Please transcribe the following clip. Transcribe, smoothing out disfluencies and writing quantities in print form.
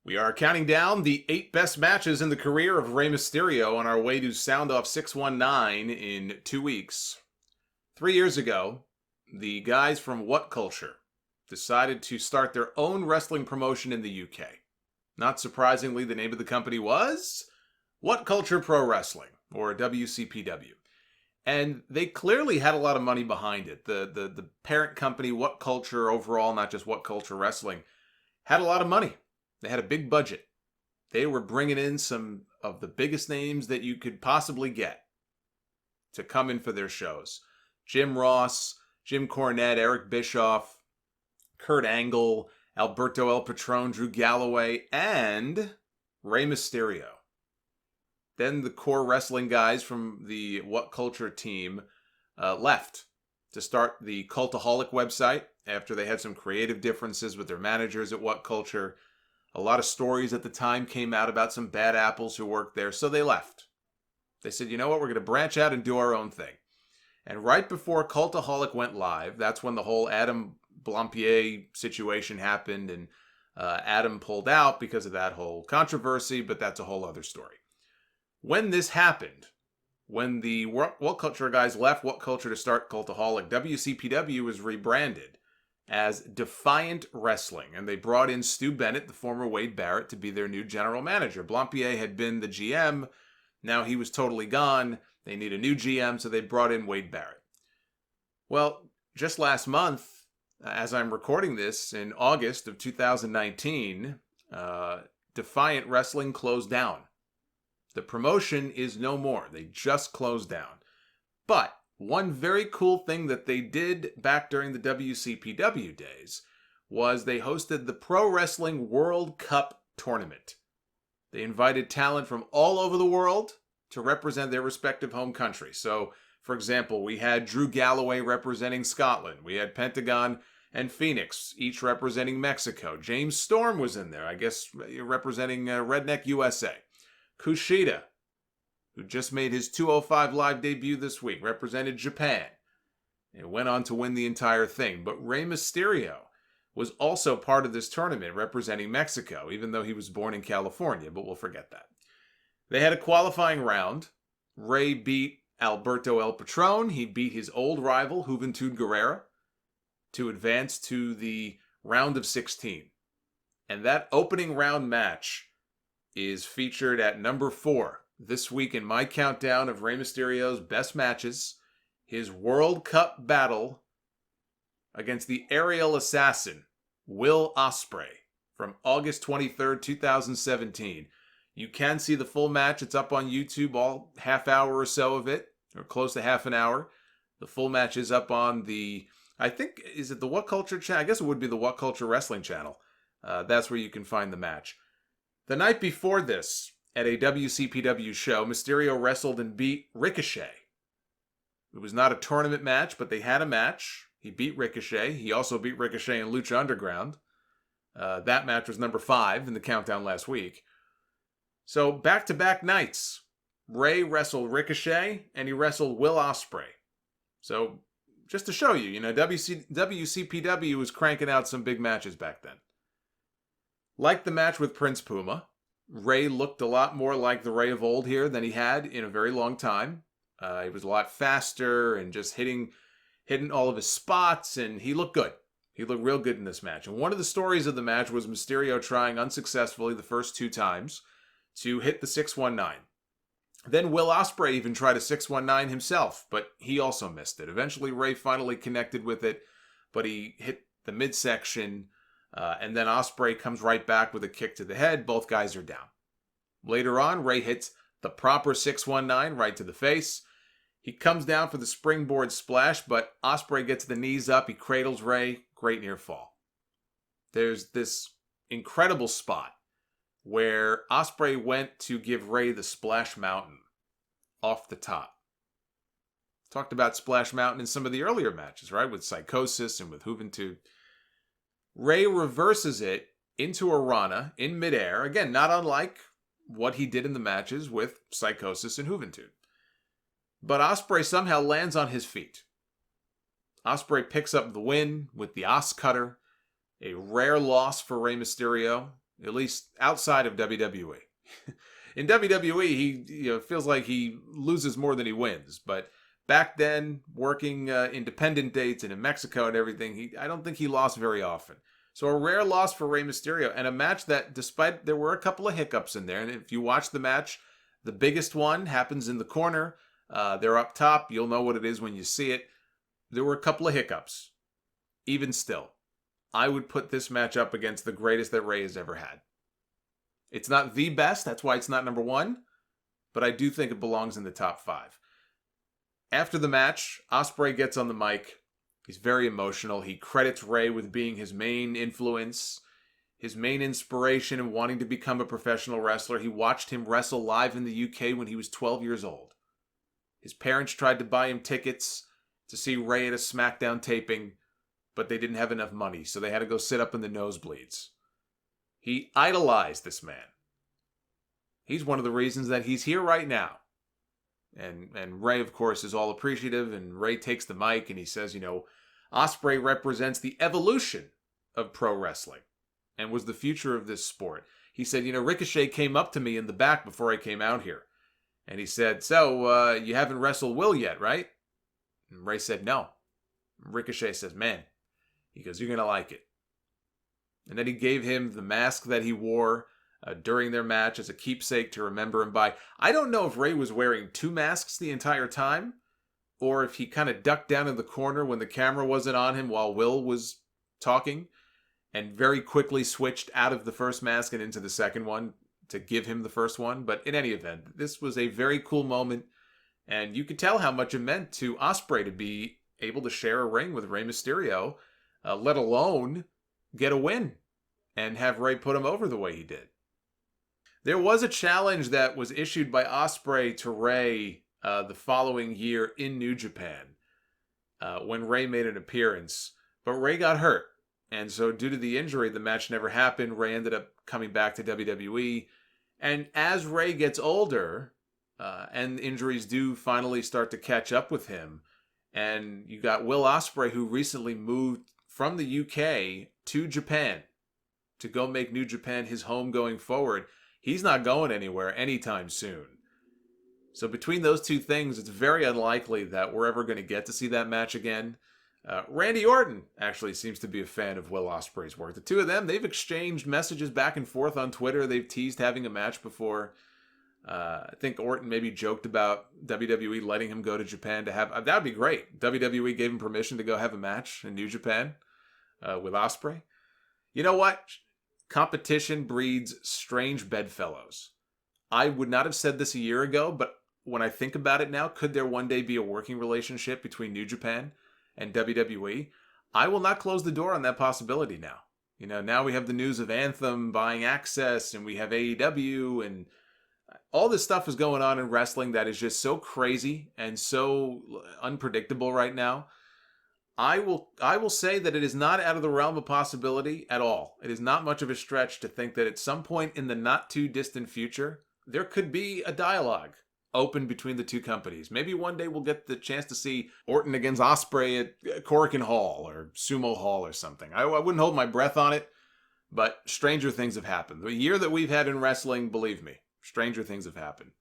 We are counting down the 8 best matches in the career of Rey Mysterio on our way to Sound Off 619 in 2 weeks. 3 years ago, the guys from What Culture decided to start their own wrestling promotion in the UK. Not surprisingly, the name of the company was What Culture Pro Wrestling, or WCPW. And they clearly had a lot of money behind it. The parent company, What Culture overall, not just What Culture Wrestling, had a lot of money. They had a big budget. They were bringing in some of the biggest names that you could possibly get to come in for their shows. Jim Ross, Jim Cornette, Eric Bischoff, Kurt Angle, Alberto El Patron, Drew Galloway, and Rey Mysterio. Then the core wrestling guys from the What Culture team left to start the Cultaholic website after they had some creative differences with their managers at What Culture. A lot of stories at the time came out about some bad apples who worked there, so they left. They said, you know what, we're going to branch out and do our own thing. And right before Cultaholic went live, that's when the whole Adam Blampied situation happened, and Adam pulled out because of that whole controversy, but that's a whole other story. When this happened, when the What Culture guys left What Culture to start Cultaholic, WCPW was rebranded as Defiant Wrestling, and they brought in Stu Bennett, the former Wade Barrett, to be their new general manager. Blampied had been the GM. Now he was totally gone. They need a new GM, so they brought in Wade Barrett. Well, just last month, as I'm recording this, in August of 2019, Defiant Wrestling closed down. The promotion is no more. They just closed down. But one very cool thing that they did back during the WCPW days was they hosted the Pro Wrestling World Cup tournament. They invited talent from all over the world to represent their respective home countries. So, for example, we had Drew Galloway representing Scotland. We had Pentagon and Phoenix, each representing Mexico. James Storm was in there, I guess, representing Redneck USA. Kushida, who just made his 205 Live debut this week, represented Japan and went on to win the entire thing. But Rey Mysterio was also part of this tournament representing Mexico, even though he was born in California, but we'll forget that. They had a qualifying round. Rey beat Alberto El Patron. He beat his old rival, Juventud Guerrera, to advance to the round of 16. And that opening round match is featured at number 4 this week in my countdown of Rey Mysterio's best matches, his World Cup battle against the aerial assassin, Will Ospreay, from August 23rd, 2017. You can see the full match. It's up on YouTube, all half hour or so of it, or close to half an hour. The full match is up on the, I think, is it the What Culture channel? I guess it would be the What Culture Wrestling channel. That's where you can find the match. The night before this, at a WCPW show, Mysterio wrestled and beat Ricochet. It was not a tournament match, but they had a match. He beat Ricochet. He also beat Ricochet in Lucha Underground. That match was number 5 in the countdown last week. So back-to-back nights, Rey wrestled Ricochet and he wrestled Will Ospreay. So just to show you, WCPW was cranking out some big matches back then. Like the match with Prince Puma, Rey looked a lot more like the Rey of old here than he had in a very long time. He was a lot faster and just hitting all of his spots, and he looked good. He looked real good in this match. And one of the stories of the match was Mysterio trying unsuccessfully the first 2 times to hit the 619. Then Will Ospreay even tried a 619 himself, but he also missed it. Eventually, Rey finally connected with it, but he hit the midsection. And then Ospreay comes right back with a kick to the head. Both guys are down. Later on, Rey hits the proper 619 right to the face. He comes down for the springboard splash, but Ospreay gets the knees up. He cradles Rey. Great near fall. There's this incredible spot where Ospreay went to give Rey the Splash Mountain off the top. Talked about Splash Mountain in some of the earlier matches, right? With Psychosis and with Juventud. Rey reverses it into a Rana in midair. Again, not unlike what he did in the matches with Psychosis and Juventud. But Ospreay somehow lands on his feet. Ospreay picks up the win with the Os Cutter, a rare loss for Rey Mysterio. at least outside of WWE. In WWE, he feels like he loses more than he wins. But back then, working independent dates and in Mexico and everything, I don't think he lost very often. So a rare loss for Rey Mysterio, and a match that, despite there were a couple of hiccups in there, and if you watch the match, the biggest one happens in the corner. They're up top. You'll know what it is when you see it. There were a couple of hiccups. Even still, I would put this match up against the greatest that Rey has ever had. It's not the best, that's why it's not number one, but I do think it belongs in the top 5. After the match, Ospreay gets on the mic. He's very emotional. He credits Rey with being his main influence, his main inspiration in wanting to become a professional wrestler. He watched him wrestle live in the UK when he was 12 years old. His parents tried to buy him tickets to see Rey at a SmackDown taping, but they didn't have enough money, so they had to go sit up in the nosebleeds. He idolized this man. He's one of the reasons that he's here right now. And Rey, of course, is all appreciative, and Rey takes the mic and he says, Ospreay represents the evolution of pro wrestling and was the future of this sport. He said, Ricochet came up to me in the back before I came out here. And he said, so, you haven't wrestled Will yet, right? And Rey said, no. And Ricochet says, man, he goes, you're going to like it. And then he gave him the mask that he wore during their match as a keepsake to remember him by. I don't know if Rey was wearing 2 masks the entire time, or if he kind of ducked down in the corner when the camera wasn't on him while Will was talking, and very quickly switched out of the first mask and into the second one to give him the first one. But in any event, this was a very cool moment, and you could tell how much it meant to Ospreay to be able to share a ring with Rey Mysterio, let alone get a win and have Rey put him over the way he did. There was a challenge that was issued by Ospreay to Rey the following year in New Japan when Rey made an appearance, but Rey got hurt. And so due to the injury, the match never happened. Rey ended up coming back to WWE. And as Rey gets older, and injuries do finally start to catch up with him, and you got Will Ospreay, who recently moved from the UK to Japan to go make New Japan his home going forward. He's not going anywhere anytime soon. So between those two things, it's very unlikely that we're ever going to get to see that match again. Randy Orton actually seems to be a fan of Will Ospreay's work. The two of them, they've exchanged messages back and forth on Twitter. They've teased having a match before. I think Orton maybe joked about WWE letting him go to Japan to have... that would be great. WWE gave him permission to go have a match in New Japan with Ospreay. You know what? Competition breeds strange bedfellows. I would not have said this a year ago, but when I think about it now, could there one day be a working relationship between New Japan and WWE? I will not close the door on that possibility now. Now we have the news of Anthem buying Access, and we have AEW, and all this stuff is going on in wrestling that is just so crazy and so unpredictable right now. I will say that it is not out of the realm of possibility at all. It is not much of a stretch to think that at some point in the not too distant future, there could be a dialogue open between the two companies. Maybe one day we'll get the chance to see Orton against Ospreay at Korakuen Hall or Sumo Hall or something. I wouldn't hold my breath on it, but stranger things have happened. The year that we've had in wrestling, believe me, stranger things have happened.